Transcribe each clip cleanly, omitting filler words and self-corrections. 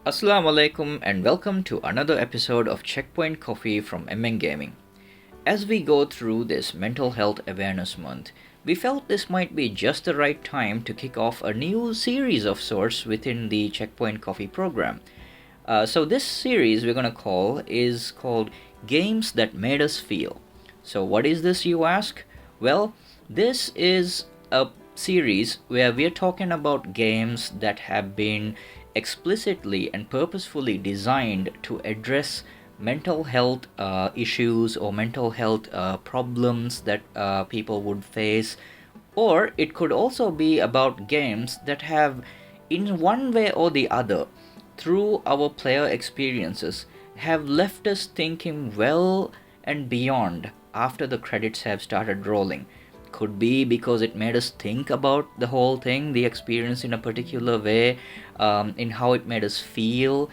Assalamu alaikum and welcome to another episode of Checkpoint Coffee from MN Gaming. As we go through this Mental Health Awareness Month, we felt this might be just the right time to kick off a new series of sorts within the Checkpoint Coffee program. So this series we're going to call is called Games That Made Us Feel. So what is this, you ask? Well, this is a series where we're talking about games that have been explicitly and purposefully designed to address mental health issues or mental health problems that people would face. Or it could also be about games that have, in one way or the other, through our player experiences, have left us thinking well and beyond after the credits have started rolling. Could be because it made us think about the whole thing, the experience in a particular way, in how it made us feel,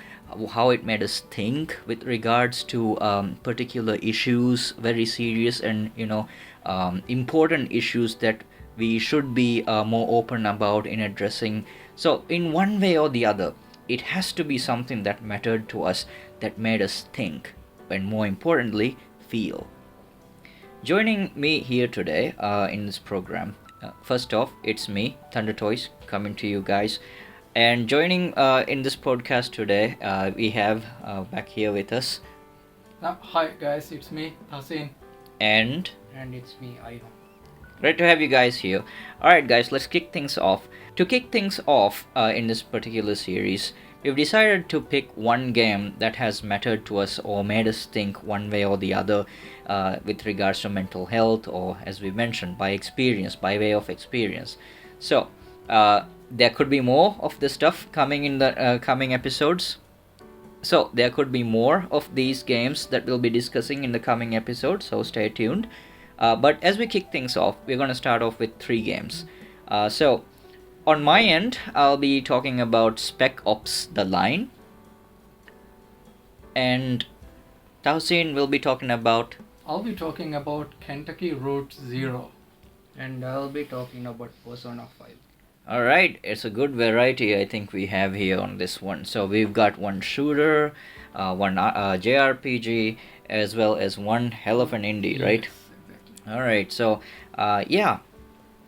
how it made us think with regards to particular issues, very serious and important issues that we should be more open about in addressing. So in one way or the other, it has to be something that mattered to us, that made us think, and more importantly, feel. Joining me here today in this program, first off, it's me, Thunder Toys, coming to you guys. And joining in this podcast today, we have back here with us. Hi guys, it's me, Hasin. And it's me, Ivan. Great to have you guys here. Alright guys, let's kick things off. To kick things off in this particular series, we've decided to pick one game that has mattered to us or made us think one way or the other with regards to mental health, or as we mentioned, by experience, by way of experience. So, there could be more of this stuff coming in the coming episodes. So, there could be more of these games that we'll be discussing in the coming episodes, so stay tuned. But as we kick things off, we're going to start off with 3 games. So, on my end, I'll be talking about Spec Ops The Line. And Tausin will be talking about... I'll be talking about Kentucky Route Zero. And I'll be talking about Persona 5. Alright, it's a good variety I think we have here on this one. So we've got one shooter, one JRPG, as well as one hell of an indie, right? Yes, exactly. Alright, so yeah,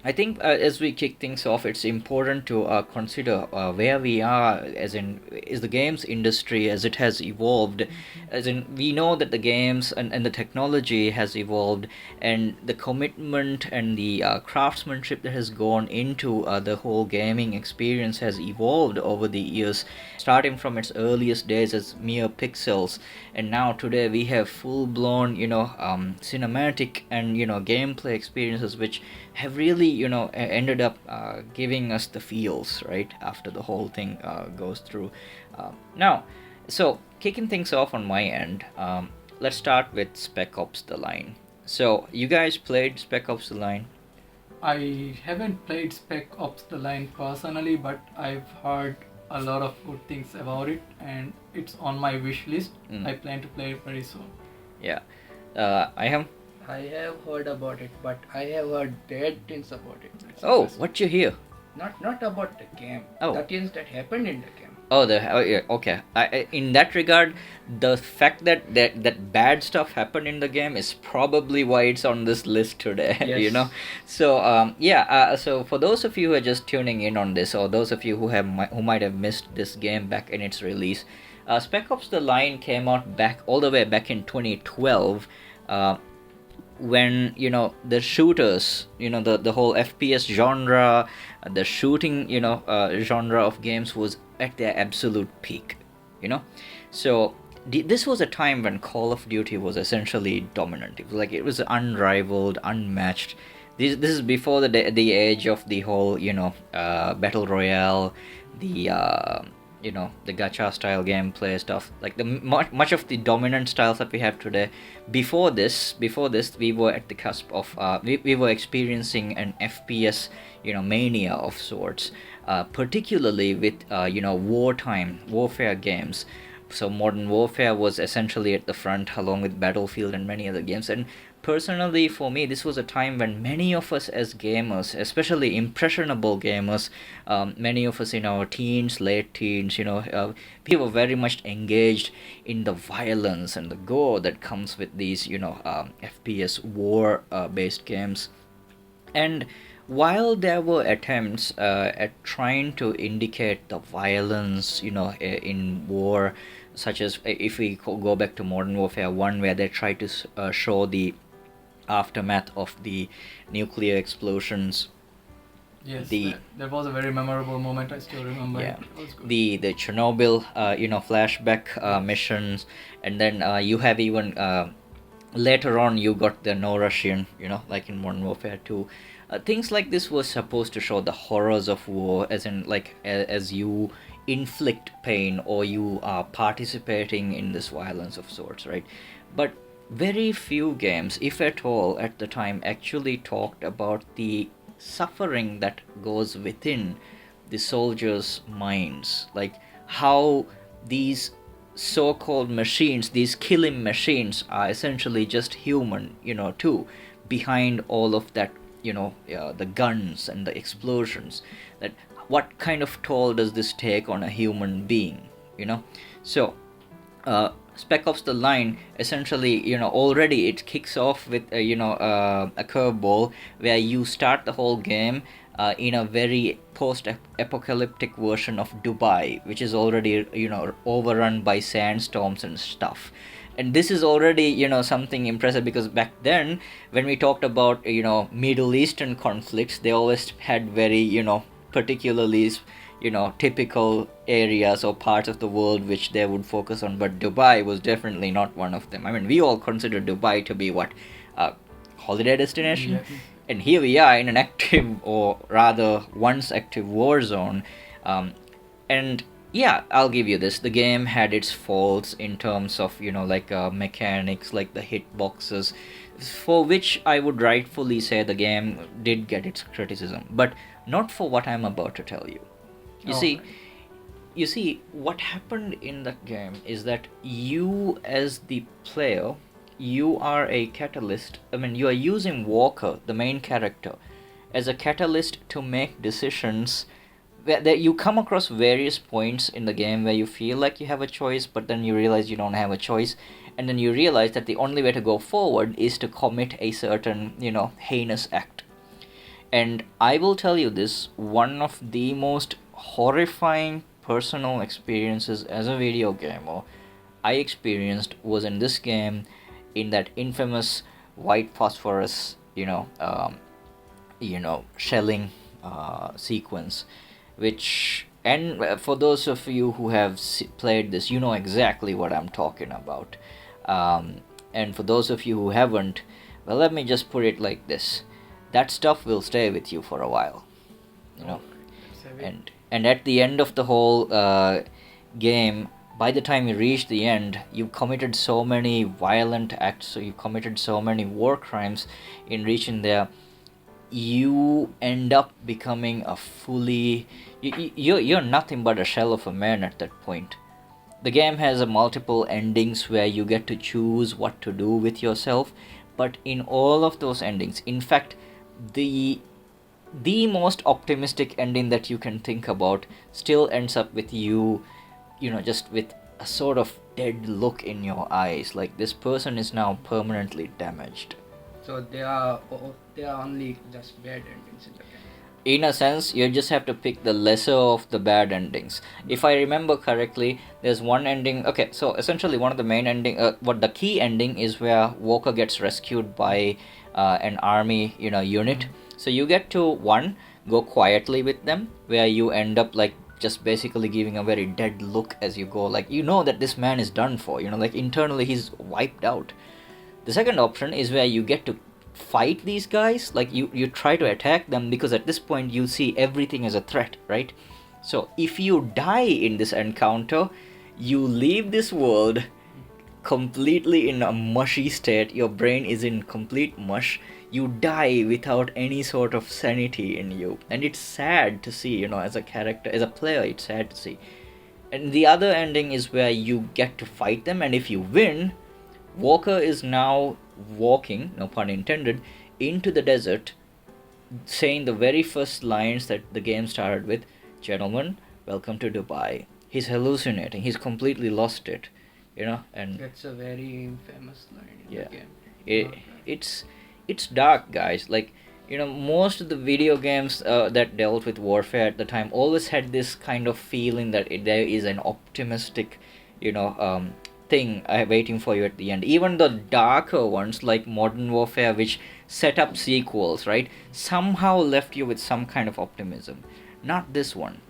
I think as we kick things off, it's important to consider where we are, as in, is the games industry as it has evolved, as in, we know that the games and the technology has evolved, and the commitment and the craftsmanship that has gone into the whole gaming experience has evolved over the years, starting from its earliest days as mere pixels, and now today we have full-blown, cinematic and, gameplay experiences which have really, ended up giving us the feels, right, after the whole thing goes through. Now, so kicking things off on my end, let's start with Spec Ops The Line. So, you guys played Spec Ops The Line? I haven't played Spec Ops The Line personally, but I've heard a lot of good things about it, and it's on my wish list. I plan to play it very soon. Yeah. I have heard about it, but I have heard bad things about it. What you hear? Not about the game. Oh. The things that happened in the game. Yeah, okay. In that regard, the fact that bad stuff happened in the game is probably why it's on this list today. Yes. So so for those of you who are just tuning in on this, or those of you who might have missed this game back in its release, Spec Ops: The Line came out all the way back in 2012. When the shooters, the whole FPS genre, the shooting genre of games was at their absolute peak, so this was a time when Call of Duty was essentially dominant. It was unrivaled, unmatched. This is before the age of the whole battle royale, the the gacha style gameplay stuff, like the much of the dominant styles that we have today. Before this, we were at the cusp of we were experiencing an FPS mania of sorts, particularly with warfare games. So Modern Warfare was essentially at the front, along with Battlefield and many other games, and personally, for me, this was a time when many of us as gamers, especially impressionable gamers, many of us in our teens, late teens, we were very much engaged in the violence and the gore that comes with these, FPS war based games. And while there were attempts at trying to indicate the violence, in war, such as if we go back to Modern Warfare 1, where they try to show the aftermath of the nuclear explosions. Yes, that was a very memorable moment. I still remember. Yeah, It was good. the Chernobyl, flashback missions, and then you have even later on you got the No Russian, like in Modern Warfare 2. Things like this were supposed to show the horrors of war, as in like as you inflict pain or you are participating in this violence of sorts, right? But very few games, if at all, at the time actually talked about the suffering that goes within the soldiers' minds, like how these so-called machines, these killing machines, are essentially just human, too, behind all of that, the guns and the explosions. That what kind of toll does this take on a human being, So, Spec Ops: The Line essentially, already it kicks off with a curveball where you start the whole game in a very post-apocalyptic version of Dubai, which is already overrun by sandstorms and stuff. And this is already something impressive, because back then when we talked about Middle Eastern conflicts, they always had very particularly typical areas or parts of the world which they would focus on, but Dubai was definitely not one of them. I mean, we all consider Dubai to be what, a holiday destination? Yeah. And here we are in an active, or rather once active, war zone. And yeah, I'll give you this, the game had its faults in terms of mechanics, like the hitboxes, for which I would rightfully say the game did get its criticism, but not for what I'm about to tell you. You see, what happened in that game is that you, as the player, you are a catalyst. I mean, you are using Walker, the main character, as a catalyst to make decisions where you come across various points in the game where you feel like you have a choice, but then you realize you don't have a choice, and then you realize that the only way to go forward is to commit a certain, heinous act. And I will tell you this, one of the most horrifying personal experiences as a video gamer I experienced was in this game, in that infamous white phosphorus, shelling sequence, which, and for those of you who have played this, you know exactly what I'm talking about. And for those of you who haven't, well, let me just put it like this. That stuff will stay with you for a while, and at the end of the whole game, by the time you reach the end, you've committed so many violent acts, so you've committed so many war crimes in reaching there, you end up becoming a fully, you're nothing but a shell of a man at that point. The game has multiple endings where you get to choose what to do with yourself, but in all of those endings, in fact, the most optimistic ending that you can think about still ends up with you, just with a sort of dead look in your eyes, like this person is now permanently damaged. So they are only just bad endings in the game. In a sense, you just have to pick the lesser of the bad endings. If I remember correctly, there's one ending. Okay, so essentially one of the main ending, what the key ending is where Walker gets rescued by an army, unit. So you get to go quietly with them, where you end up like just basically giving a very dead look as you go, like that this man is done for, like internally he's wiped out. The second option is where you get to fight these guys, like you try to attack them, because at this point you see everything as a threat, right? So if you die in this encounter, you leave this world completely in a mushy state, your brain is in complete mush, you die without any sort of sanity in you, and it's sad to see, as a character, as a player, it's sad to see. And the other ending is where you get to fight them, and if you win, Walker is now walking, no pun intended, into the desert, saying the very first lines that the game started with, "Gentlemen, welcome to Dubai." He's hallucinating. He's completely lost it, and That's a very famous line in yeah, the game. it, Not bad. it's dark, guys. Like, most of the video games that dealt with warfare at the time always had this kind of feeling that there is an optimistic, thing waiting for you at the end. Even the darker ones like Modern Warfare, which set up sequels, right, somehow left you with some kind of optimism. Not this one.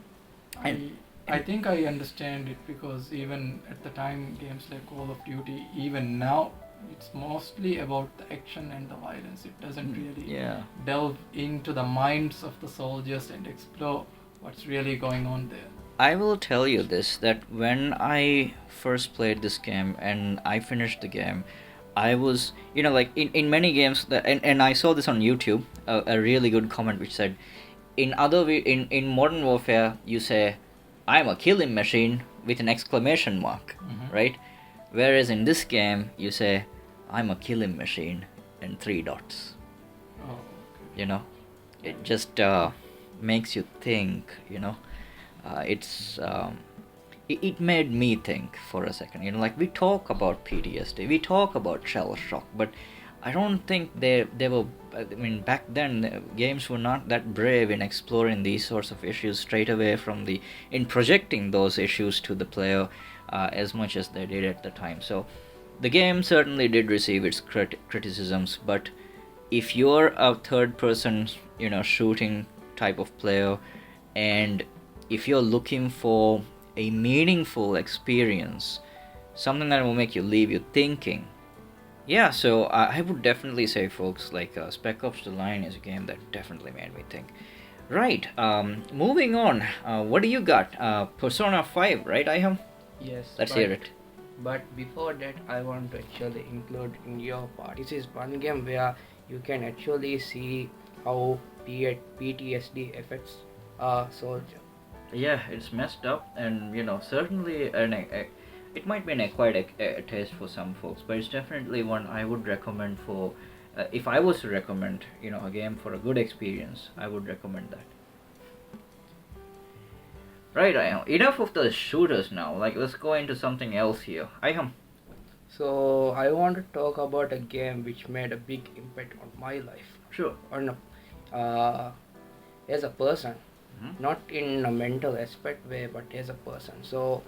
And, I think I understand it, because even at the time, games like Call of Duty, even now, it's mostly about the action and the violence. It doesn't really yeah. delve into the minds of the soldiers and explore what's really going on there. I will tell you this, that when I first played this game and I finished the game, I was, like in many games, and I saw this on YouTube, a really good comment which said, in Modern Warfare, you say, "I'm a killing machine" with an exclamation mark, right? Whereas in this game, you say, "I'm a killing machine" and 3 dots. Oh, It just makes you think, it made me think for a second. Like, we talk about PTSD, we talk about shell shock, but I don't think they were. I mean, back then games were not that brave in exploring these sorts of issues straight away in projecting those issues to the player as much as they did at the time. So the game certainly did receive its criticisms, but if you're a third person, shooting type of player, and if you're looking for a meaningful experience, something that will make you leave you thinking, yeah, so I would definitely say, folks, like Spec Ops The Line is a game that definitely made me think. Right, moving on, what do you got? Persona 5, right, Iham? Yes. Let's hear it. But before that, I want to actually include in your part. This is one game where you can actually see how PTSD affects a soldier. Yeah, it's messed up, and certainly it might be an acquired taste for some folks, but it's definitely one I would recommend for. If I was to recommend, a game for a good experience, I would recommend that. Right, enough of the shooters now. Like, let's go into something else here. Iham. So I want to talk about a game which made a big impact on my life. Sure. As a person, Mhm. not in a mental aspect way, but as a person. So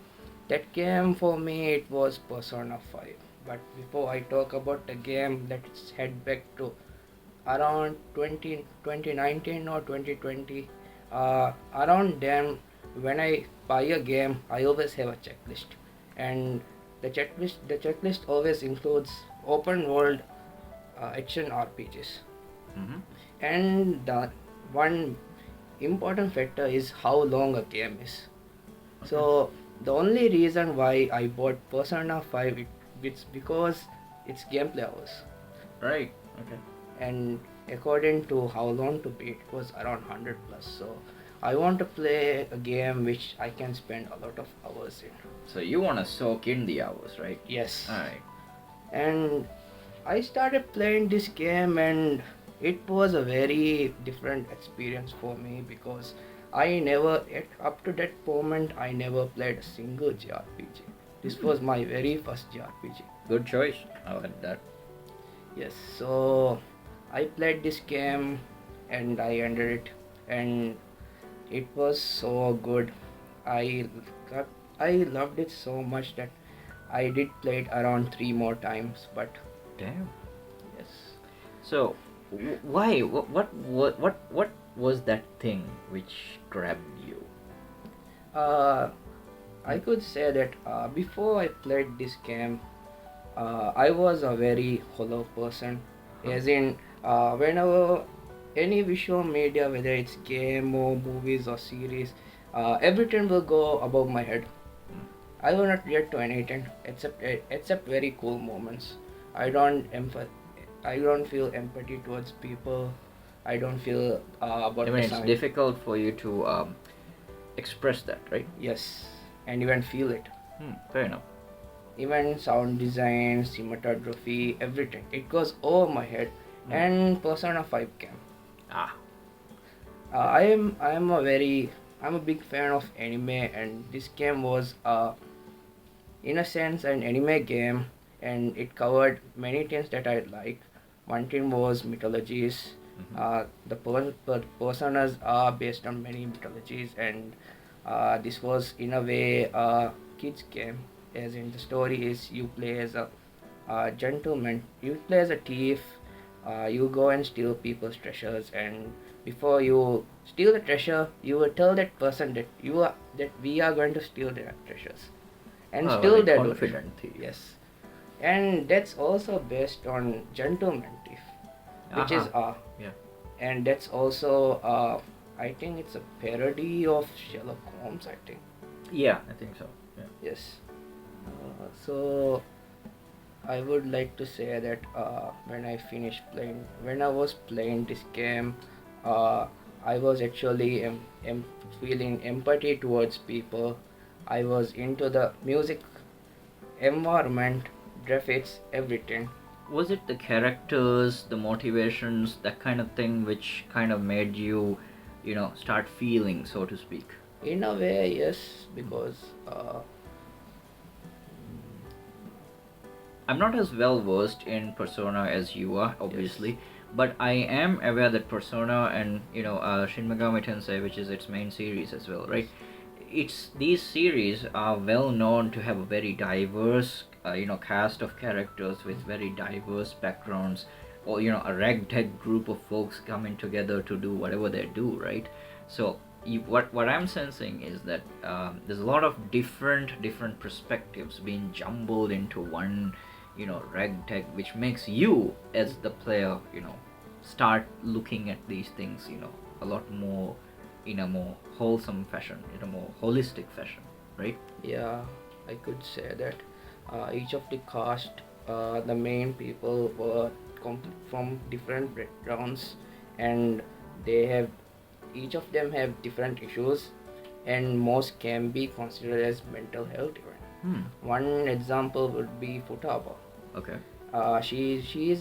that game for me, it was Persona 5. But before I talk about the game, let's head back to around 2019 or 2020. Around then, when I buy a game, I always have a checklist, and the checklist always includes open world action RPGs. Mhm. And the one important factor is how long a game is. So the only reason why I bought Persona 5 it's because it's gameplay hours, Right. Okay. and according to how long to beat, it was around 100 plus. So I want to play a game which I can spend a lot of hours in. So you want to soak in the hours, right? Yes. Alright. And I started playing this game, and it was a very different experience for me, because I never, up to that moment, I never played a single JRPG. This was my very first JRPG. Good choice. I like that. Yes, so I played this game and I ended it, and it was so good. I I loved it so much that I did play it around 3 more times. But Damn. yes, So, why? What was that thing which grabbed you? I could say that before I played this game, I was a very hollow person. As in, whenever any visual media, whether it's game or movies or series, everything will go above my head. I will not get to anything except very cool moments. I don't feel empathy towards people. I don't feel about I mean, the it's sound. difficult for you to express that, right? Yes, and even feel it. Fair enough. even sound design, cinematography, everything. It goes over my head. And Persona 5 came. Ah. I'm a big fan of anime, and this game was in a sense an anime game, and it covered many things that I like. One thing was mythologies. The personas are based on many mythologies, and this was in a way a kids game, as in the story is you play as a gentleman, you play as a thief, you go and steal people's treasures, and before you steal the treasure, you will tell that person that we are going to steal their treasures, and still they do it. Confident thief. Yes, and that's also based on Gentleman Thief, which is yeah. and that's also I think it's a parody of Sherlock Holmes. I think. Yeah, I think so. Yeah. Yes. So I would like to say that when I was playing this game, I was actually feeling empathy towards people. I was into the music, environment, graphics, everything. Was it the characters, the motivations, that kind of thing which kind of made you, start feeling, so to speak? In a way, yes, because I'm not as well versed in Persona as you are, obviously, but I am aware that Persona and Shin Megami Tensei, which is its main series as well, right? These series are well known to have a very diverse, cast of characters with very diverse backgrounds, or a ragtag group of folks coming together to do whatever they do, right? So what I'm sensing is that there's a lot of different perspectives being jumbled into one, ragtag, which makes you as the player, start looking at these things, a lot more in a more wholesome fashion, in a more holistic fashion, right? yeah, I could say that each of the cast, the main people were from different backgrounds, and each of them have different issues, and most can be considered as mental health even. One example would be Futaba. Okay. She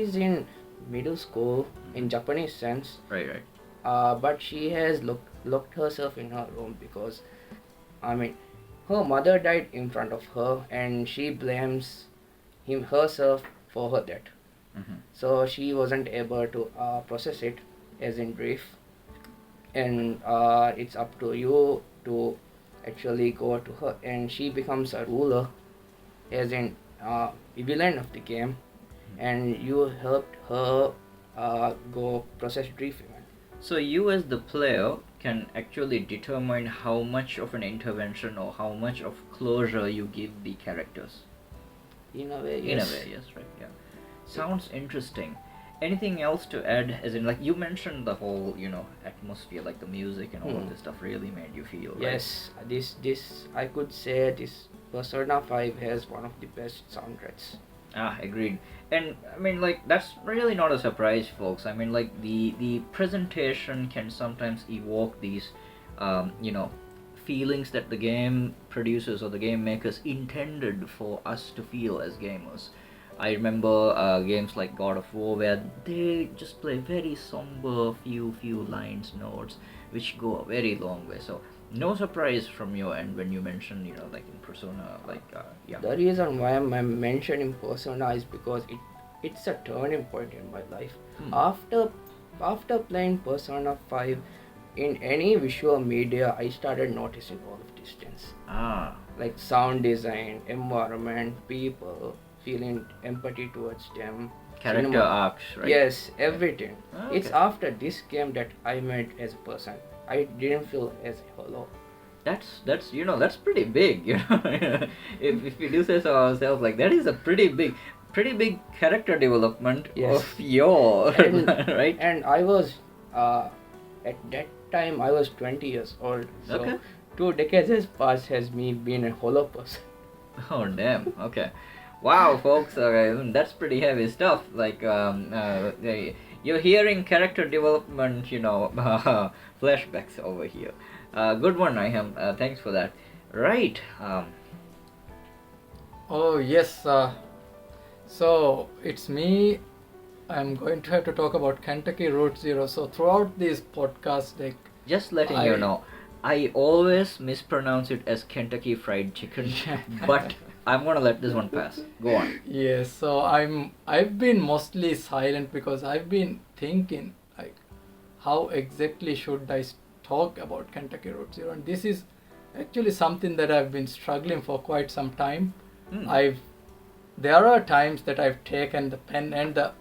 is in middle school in Japanese sense. Right. But she has locked herself in her room because, her mother died in front of her, and she blames herself for her death. So she wasn't able to process it, as in grief, and it's up to you to actually go to her, and she becomes a ruler, as in villain of the game, and you helped her go process grief even. So you as the player can actually determine how much of an intervention or how much of closure you give the characters. In a way, yes. In a way, yes, right, yeah. Sounds interesting. Anything else to add? As in, like you mentioned, the whole atmosphere, like the music and all of this stuff, really made you feel. Right? Yes, this I could say this Persona 5 has one of the best soundtracks. Agreed. And that's really not a surprise, folks. The presentation can sometimes evoke these feelings that the game producers or the game makers intended for us to feel as gamers. I remember games like God of War, where they just play very somber few lines, notes, which go a very long way. So no surprise from your end when you mention, like in Persona, yeah. The reason why I'm mentioning Persona is because it's a turning point in my life. After playing Persona 5, in any visual media, I started noticing all of these things. Like sound design, environment, people, feeling empathy towards them. Character arcs, right? Yes, everything. Okay. It's after this game that I made as a person. I didn't feel as hollow. That's pretty big. If we do say so ourselves, like that is a pretty big character development of your right. And I was at that time I was 20 years old. So Okay. 2 decades has passed has me been a hollow person. Oh damn. Okay. Wow, folks, that's pretty heavy stuff. Like you're hearing character development, flashbacks over here. Good one, Iham. Thanks for that. Right. Oh yes. So it's me. I'm going to have to talk about Kentucky Route Zero. So throughout these podcasts, like Just letting you know, I always mispronounce it as Kentucky Fried Chicken, but I'm gonna let this one pass. Go on. yes. So I've been mostly silent because I've been thinking like, how exactly should I talk about Kentucky Route Zero? And this is actually something that I've been struggling for quite some time. There are times that I've taken the pen and the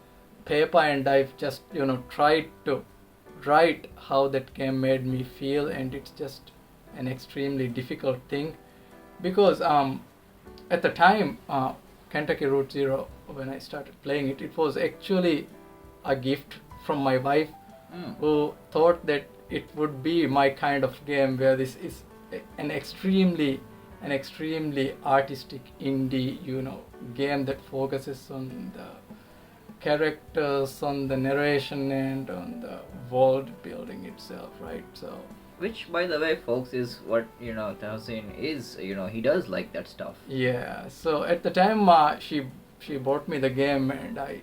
paper and I've just tried to write how that game made me feel, and it's just an extremely difficult thing because at the time Kentucky Route Zero, when I started playing it, it was actually a gift from my wife, who thought that it would be my kind of game where this is an extremely artistic indie game that focuses on the characters, on the narration, and on the world building itself, right? So Which, by the way, folks, is what Tahsin is. He does like that stuff. yeah, so at the time she bought me the game, and I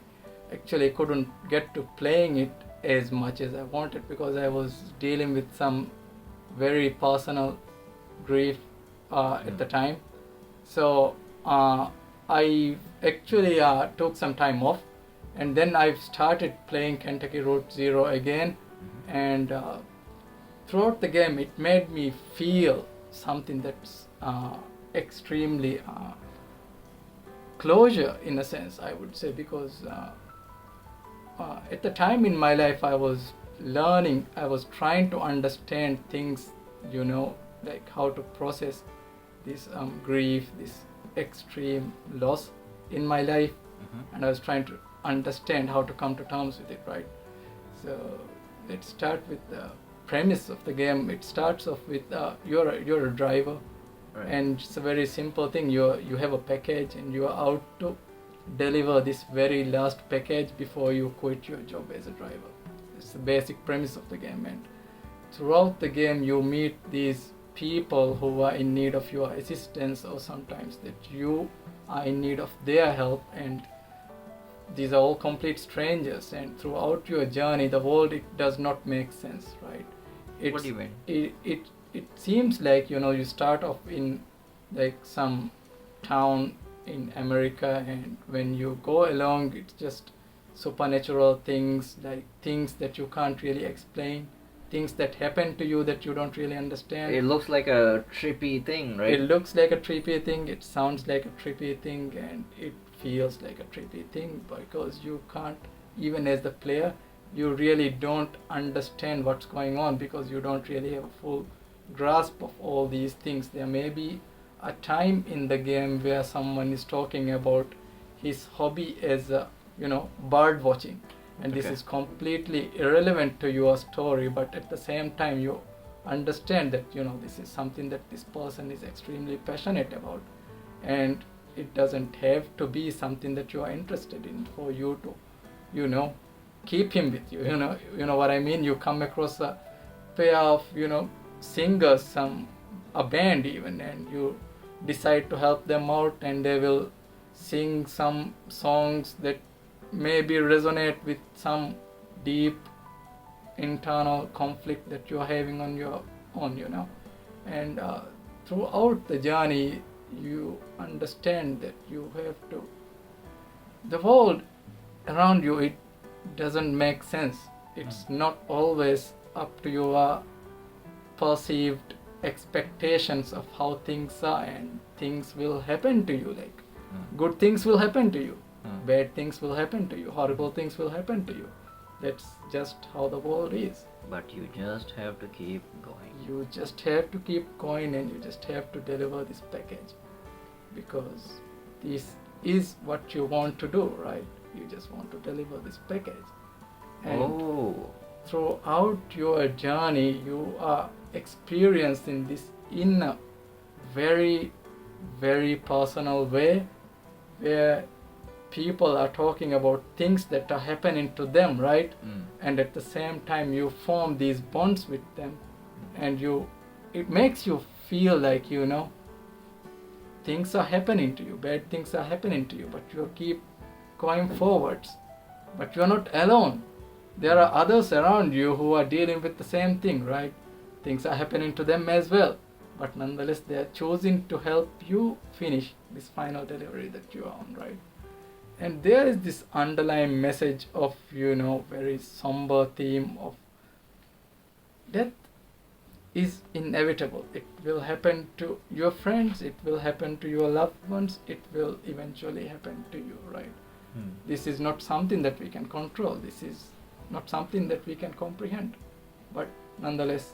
actually couldn't get to playing it as much as I wanted because I was dealing with some very personal grief at the time. So I actually took some time off, and then I've started playing Kentucky Route Zero again, and throughout the game it made me feel something that's extremely closure in a sense, I would say, because at the time in my life I was trying to understand things, like how to process this grief, this extreme loss in my life, and I was trying to understand how to come to terms with it, right? So let's start with the premise of the game. It starts off with you're a driver, Right. and it's a very simple thing. You have a package and you are out to deliver this very last package before you quit your job as a driver. It's the basic premise of the game, and throughout the game you meet these people who are in need of your assistance, or sometimes that you are in need of their help, and these are all complete strangers, and throughout your journey the world, it does not make sense, right? What do you mean? It seems like you start off in like some town in America, and when you go along it's just supernatural things, like things that you can't really explain, things that happen to you that you don't really understand. It looks like a trippy thing, right? It looks like a trippy thing, it sounds like a trippy thing, and it feels like a trippy thing because you can't, even as the player, you really don't understand what's going on because you don't really have a full grasp of all these things. There may be a time in the game where someone is talking about his hobby as bird watching, and this Okay. is completely irrelevant to your story, but at the same time you understand that this is something that this person is extremely passionate about, and it doesn't have to be something that you are interested in for you to keep him with you. You know what I mean. You come across a pair of singers, a band even, and you decide to help them out, and they will sing some songs that maybe resonate with some deep internal conflict that you are having on your own, and throughout the journey you understand that you have to, the world around you, it doesn't make sense. It's not always up to your perceived expectations of how things are, and things will happen to you, like good things will happen to you, bad things will happen to you, horrible things will happen to you. That's just how the world is. But you just have to keep going. You just have to keep going, and you just have to deliver this package because this is what you want to do, right? You just want to deliver this package. And throughout your journey you are experiencing this in a very, very personal way, where people are talking about things that are happening to them, right? And at the same time you form these bonds with them, and it makes you feel like things are happening to you, bad things are happening to you, but you keep going forwards. But you're not alone. There are others around you who are dealing with the same thing, right? Things are happening to them as well. But nonetheless, they are choosing to help you finish this final delivery that you are on, right? And there is this underlying message of, very somber theme of death is inevitable. It will happen to your friends, it will happen to your loved ones, it will eventually happen to you, right? This is not something that we can control, this is not something that we can comprehend, but nonetheless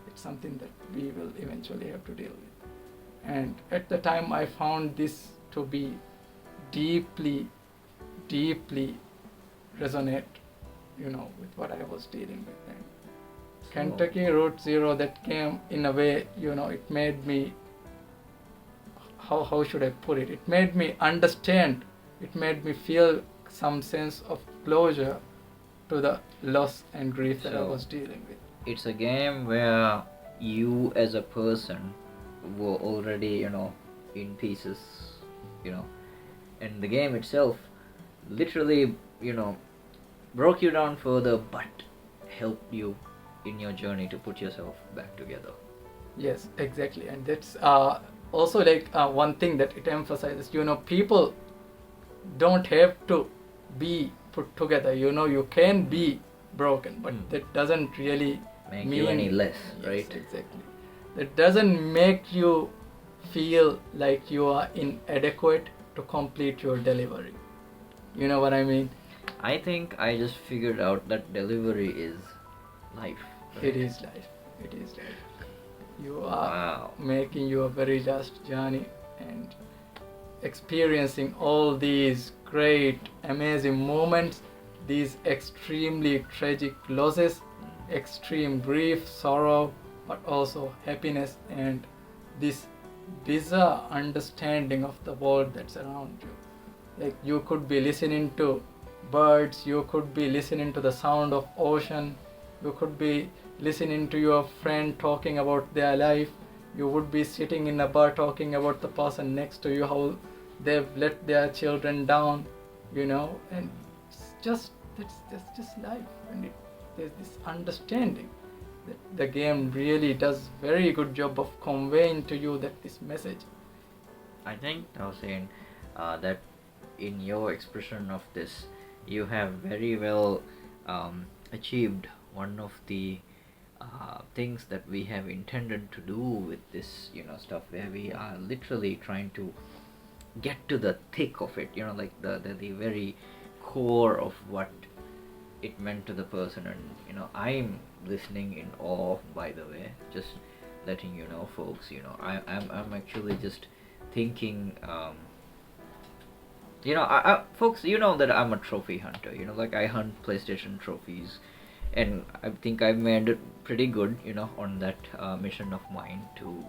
it's something that we will eventually have to deal with. And at the time I found this to be deeply resonate, with what I was dealing with. And Kentucky Route Zero, that came in a way, it made me, how should I put it? It made me understand, it made me feel some sense of closure to the loss and grief that I was dealing with. It's a game where you as a person were already, in pieces, and the game itself literally, broke you down further but helped you in your journey to put yourself back together. Yes, exactly. And that's also one thing that it emphasizes, people don't have to be put together, you can be broken, but that doesn't really Make mean you any less, right? Yes, exactly. That doesn't make you feel like you are inadequate to complete your delivery. You know what I mean? I think I just figured out that delivery is life. Right? It is life. It is life. You are making your very last journey and experiencing all these great, amazing moments, these extremely tragic losses, extreme grief, sorrow, but also happiness and this bizarre understanding of the world that's around you. Like, you could be listening to birds, you could be listening to the sound of ocean, you could be listening to your friend talking about their life, you would be sitting in a bar talking about the person next to you, how they've let their children down, and that's just life. And there's this understanding that the game really does very good job of conveying to you that this message. I think I was saying that in your expression of this, you have very well achieved one of the things that we have intended to do with this, stuff, where we are literally trying to get to the thick of it, like the very core of what it meant to the person. And I'm listening in awe, by the way, just letting you know, folks. I'm actually just thinking, folks, that I'm a trophy hunter, like I hunt PlayStation trophies, and I think I've made it pretty good, on that mission of mine to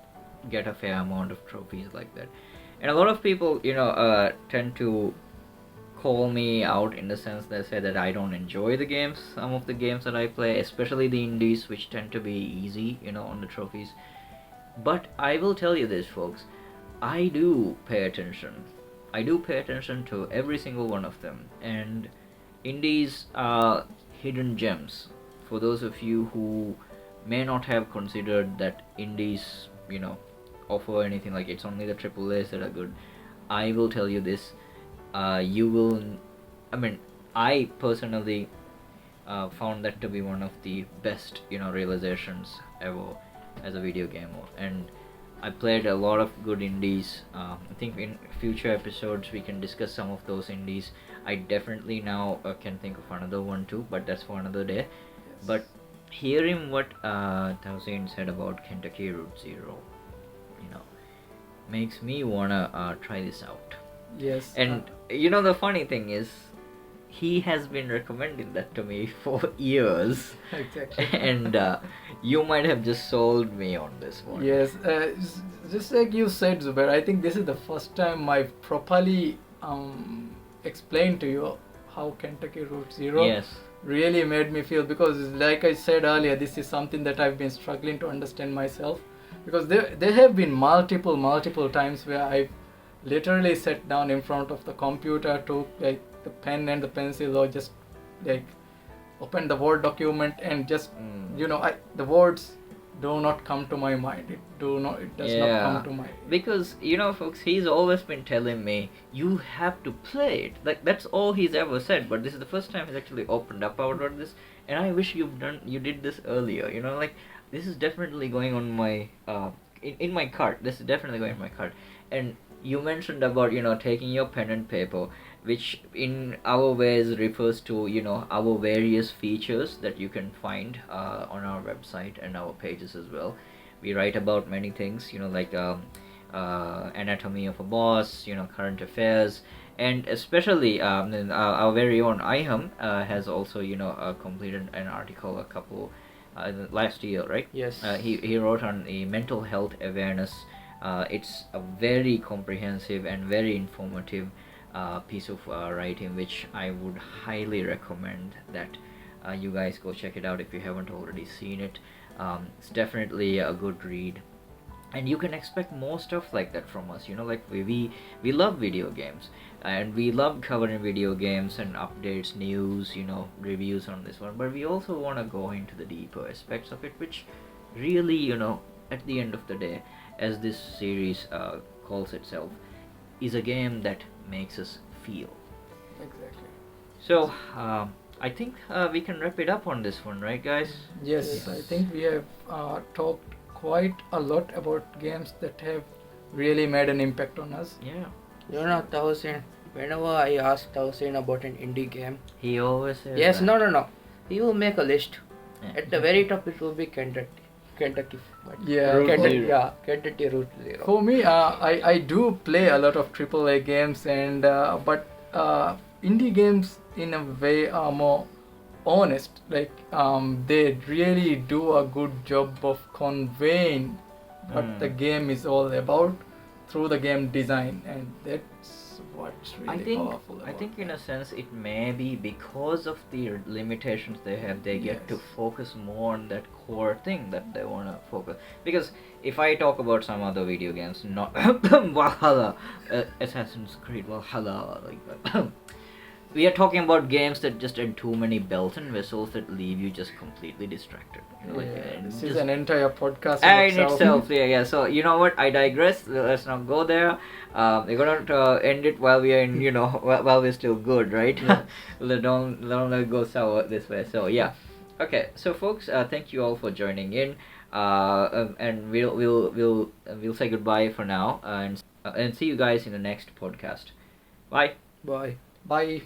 get a fair amount of trophies like that. And a lot of people, tend to call me out in the sense they say that I don't enjoy the games, some of the games that I play, especially the indies, which tend to be easy, on the trophies. But I will tell you this, folks, I do pay attention to every single one of them, and indies are hidden gems. For those of you who may not have considered that indies, offer anything, like it's only the AAAs that are good, I will tell you this, I personally found that to be one of the best, realizations ever as a video gamer. And I played a lot of good indies. I think in future episodes we can discuss some of those indies. I definitely now can think of another one too, but that's for another day. Yes. But hearing what Tausein said about Kentucky Route Zero, makes me wanna try this out. Yes. And the funny thing is, he has been recommending that to me for years. Exactly. And you might have just sold me on this one. Yes, just like you said, Zubair, I think this is the first time I've properly explained to you how Kentucky Route Zero really made me feel, because like I said earlier, this is something that I've been struggling to understand myself, because there have been multiple times where I've literally sat down in front of the computer, took like the pen and the pencil, or just like open the Word document and just the words do not come to my mind. It does not come to my. Because folks, he's always been telling me you have to play it. Like that's all he's ever said. But this is the first time he's actually opened up about this, and I wish you did this earlier. Like this is definitely going on my in my cart. This is definitely going in my cart. And you mentioned about taking your pen and paper, which in our ways refers to our various features that you can find on our website and our pages as well. We write about many things, like anatomy of a boss, current affairs, and especially our very own Iham has also completed an article a couple last year, right? Yes. He wrote on the mental health awareness. It's a very comprehensive and very informative piece of writing, which I would highly recommend that you guys go check it out if you haven't already seen it. It's definitely a good read, and you can expect more stuff like that from us. Like we love video games, and we love covering video games and updates, news, reviews on this one, but we also want to go into the deeper aspects of it, which really, at the end of the day, as this series calls itself, is a game that makes us feel. Exactly. So I think we can wrap it up on this one, right, guys? Yes, I think we have talked quite a lot about games that have really made an impact on us. Yeah. Tausin, whenever I ask Tausin about an indie game, He always says yes, that. no. He will make a list. Yeah. At the very top, it will be Kentucky. Yeah, Kentucky Route Zero. For me, I do play a lot of AAA games, and but indie games in a way are more honest. Like they really do a good job of conveying what the game is all about through the game design, and that's what's really powerful about I think in a sense it may be because of the limitations they have, they get to Yes. focus more on that core thing that they want to focus. Because if I talk about some other video games, not Valhalla, Assassin's Creed Valhalla, like we are talking about games that just had too many bells and whistles that leave you just completely distracted. This is an entire podcast in itself. Yeah. So you know what? I digress. Let's not go there. We're gonna end it while we are in, while we're still good, right? Yes. don't let it go sour this way. So yeah. Okay. So folks, thank you all for joining in. And we'll say goodbye for now, and see you guys in the next podcast. Bye. Bye. Bye.